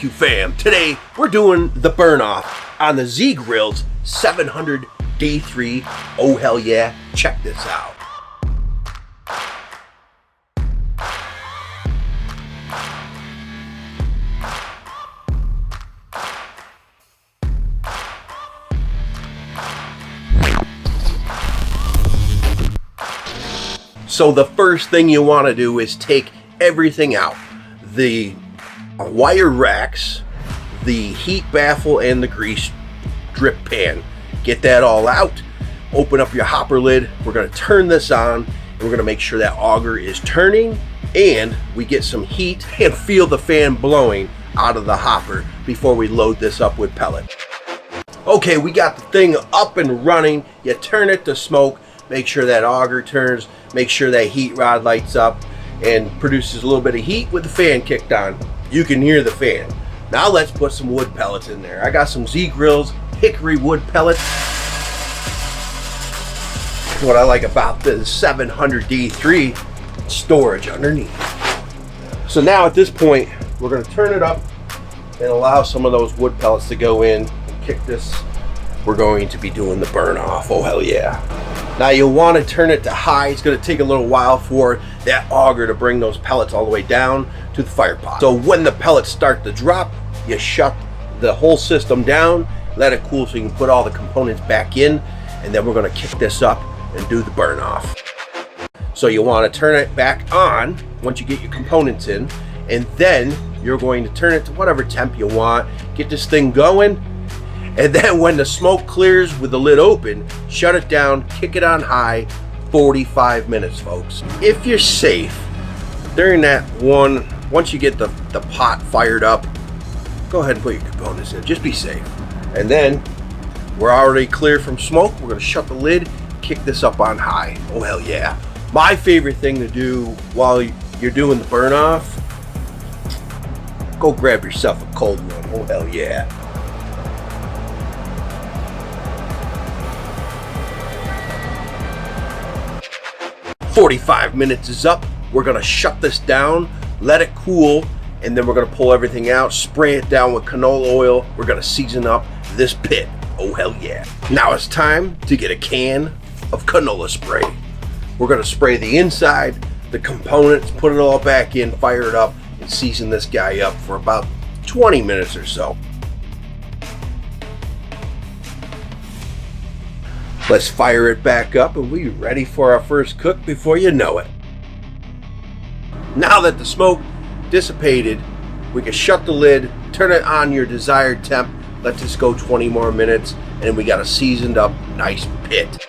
barbecue fam. Today we're doing the burn off on the Z Grill's 700 D3. Oh hell yeah, check this out. So the first thing you want to do is take everything out. The wire racks, the heat baffle, and the grease drip pan. Get that all out. Open up your hopper lid. We're going to turn this on, and we're going to make sure that auger is turning, and we get some heat and feel the fan blowing out of the hopper before we load this up with pellets. Okay, we got the thing up and running. You turn it to smoke. Make sure that auger turns. Make sure that heat rod lights up and produces a little bit of heat with the fan kicked on. You can hear the fan. Now let's put some wood pellets in there. I got some Z Grill's hickory wood pellets. What I like about the 700 D3 storage underneath. So now at this point, we're going to turn it up and allow some of those wood pellets to go in and kick this. We're going to be doing the burn off. Oh hell yeah. Now you'll want to turn it to high. It's going to take a little while for that auger to bring those pellets all the way down to the fire pot. So when the pellets start to drop, you shut the whole system down, let it cool so you can put all the components back in, and then we're going to kick this up and do the burn off. So you want to turn it back on once you get your components in, and then you're going to turn it to whatever temp you want, get this thing going. And then when the smoke clears with the lid open, shut it down, kick it on high, 45 minutes, folks. If you're safe, during that one, once you get the pot fired up, go ahead and put your components in, just be safe. And then, we're already clear from smoke, we're gonna shut the lid, kick this up on high. Oh hell yeah. My favorite thing to do while you're doing the burn off, go grab yourself a cold one, oh hell yeah. "45 minutes is up. We're gonna shut this down, let it cool, and then we're gonna pull everything out, spray it down with canola oil. We're gonna season up this pit. Oh hell yeah. Now it's time to get a can of canola spray. We're gonna spray the inside, the components, put it all back in, fire it up, and season this guy up for about 20 minutes or so. Let's fire it back up and we're ready for our first cook before you know it. Now that the smoke dissipated, we can shut the lid, turn it on your desired temp, let this go 20 more minutes, and we got a seasoned up nice pit.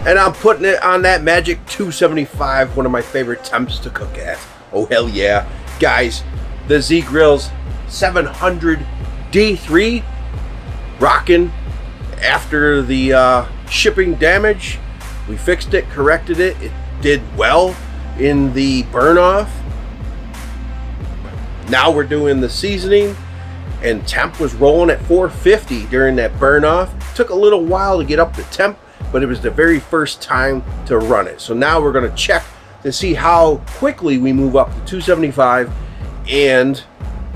And I'm putting it on that magic 275, one of my favorite temps to cook at. Oh hell yeah. Guys, the Z Grill's 700 D3 rocking. After the shipping damage, we fixed it, corrected it. It did well in the burn off. Now we're doing the seasoning, and temp was rolling at 450 during that burn off. Took a little while to get up to temp, but it was the very first time to run it. So now we're going to check to see how quickly we move up to 275 and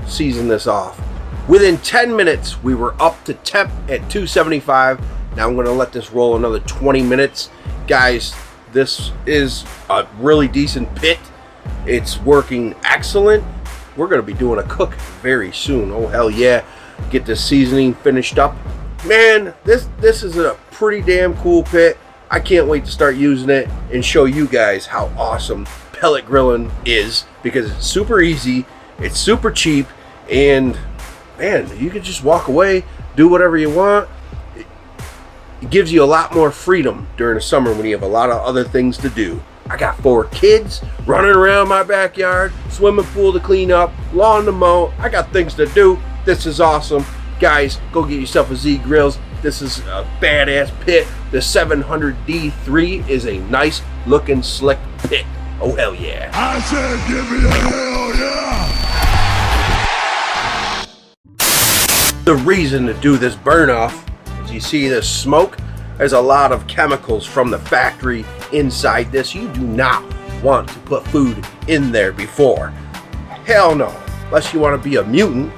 season this off. Within 10 minutes, we were up to temp at 275. Now I'm going to let this roll another 20 minutes. Guys, this is a really decent pit. It's working excellent. We're going to be doing a cook very soon. Oh, hell yeah. Get the seasoning finished up. Man, this is a pretty damn cool pit. I can't wait to start using it and show you guys how awesome pellet grilling is, because it's super easy, it's super cheap, and man, you can just walk away, do whatever you want. It gives you a lot more freedom during the summer when you have a lot of other things to do. I got 4 kids running around my backyard, swimming pool to clean up, lawn to mow. I got things to do. This is awesome. Guys, go get yourself a Z Grills. This is a badass pit. The 700 D3 is a nice looking slick pit. Oh hell yeah. I said give me a hell yeah. The reason to do this burn off is you see this smoke. There's a lot of chemicals from the factory inside this. You do not want to put food in there before. Hell no. Unless you want to be a mutant